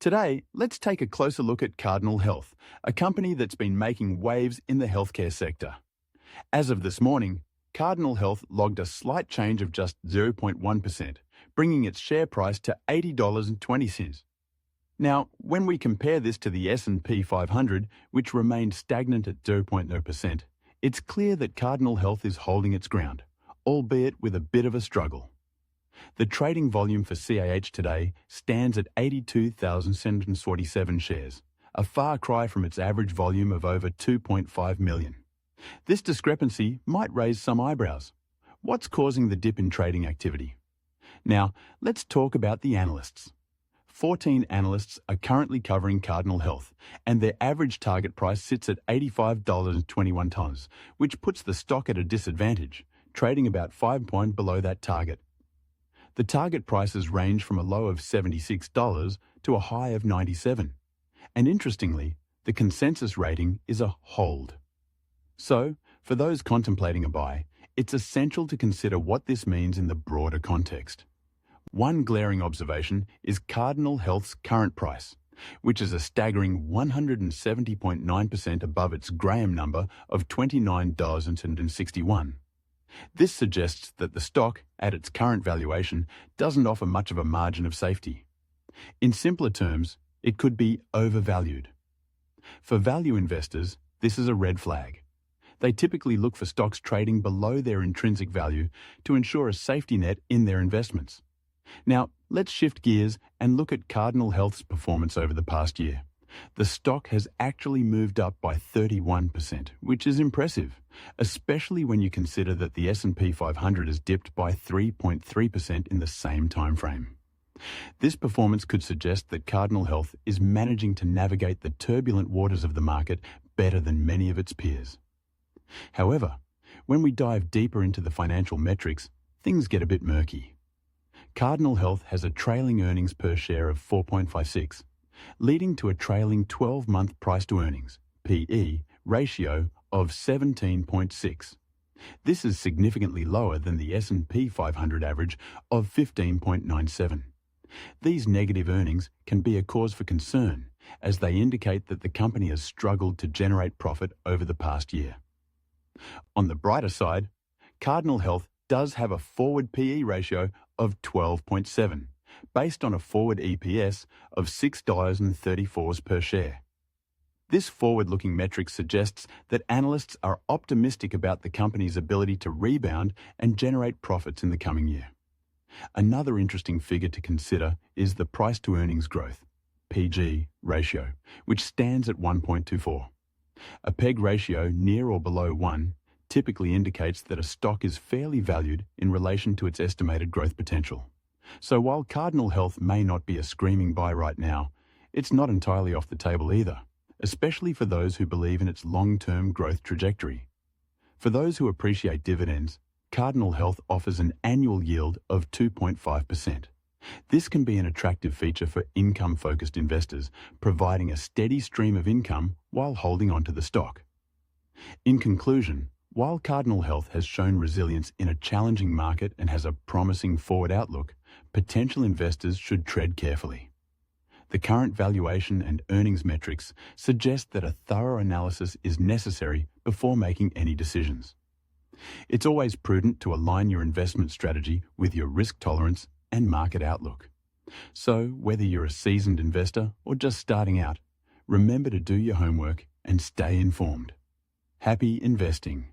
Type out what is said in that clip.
Today, let's take a closer look at Cardinal Health, a company that's been making waves in the healthcare sector. As of this morning, Cardinal Health logged a slight change of just 0.1%, bringing its share price to $80.20. Now, when we compare this to the S&P 500, which remained stagnant at 0.0%, it's clear that Cardinal Health is holding its ground, albeit with a bit of a struggle. The trading volume for CAH today stands at 82,747 shares, a far cry from its average volume of over 2.5 million. This discrepancy might raise some eyebrows. What's causing the dip in trading activity? Now, let's talk about the analysts. 14 analysts are currently covering Cardinal Health, and their average target price sits at $85.21, which puts the stock at a disadvantage, trading about 5 points below that target. The target prices range from a low of $76 to a high of $97. And interestingly, the consensus rating is a hold. So, for those contemplating a buy, it's essential to consider what this means in the broader context. One glaring observation is Cardinal Health's current price, which is a staggering 170.9% above its Graham number of $29.61. This suggests that the stock, at its current valuation, doesn't offer much of a margin of safety. In simpler terms, it could be overvalued. For value investors, this is a red flag. They typically look for stocks trading below their intrinsic value to ensure a safety net in their investments. Now, let's shift gears and look at Cardinal Health's performance over the past year. The stock has actually moved up by 31%, which is impressive, especially when you consider that the S&P 500 has dipped by 3.3% in the same time frame. This performance could suggest that Cardinal Health is managing to navigate the turbulent waters of the market better than many of its peers. However, when we dive deeper into the financial metrics, things get a bit murky. Cardinal Health has a trailing earnings per share of 4.56, leading to a trailing 12-month price-to-earnings (PE) ratio of 17.6. This is significantly lower than the S&P 500 average of 15.97. These negative earnings can be a cause for concern, as they indicate that the company has struggled to generate profit over the past year. On the brighter side, Cardinal Health does have a forward PE ratio of 12.7, based on a forward EPS of $6.34 per share. This forward-looking metric suggests that analysts are optimistic about the company's ability to rebound and generate profits in the coming year. Another interesting figure to consider is the price-to-earnings growth, PG, ratio, which stands at 1.24. A PEG ratio near or below 1 typically indicates that a stock is fairly valued in relation to its estimated growth potential. So while Cardinal Health may not be a screaming buy right now, it's not entirely off the table either, especially for those who believe in its long-term growth trajectory. For those who appreciate dividends, Cardinal Health offers an annual yield of 2.5%. This can be an attractive feature for income-focused investors, providing a steady stream of income while holding onto the stock. In conclusion, while Cardinal Health has shown resilience in a challenging market and has a promising forward outlook, potential investors should tread carefully. The current valuation and earnings metrics suggest that a thorough analysis is necessary before making any decisions. It's always prudent to align your investment strategy with your risk tolerance and market outlook. So, whether you're a seasoned investor or just starting out, remember to do your homework and stay informed. Happy investing.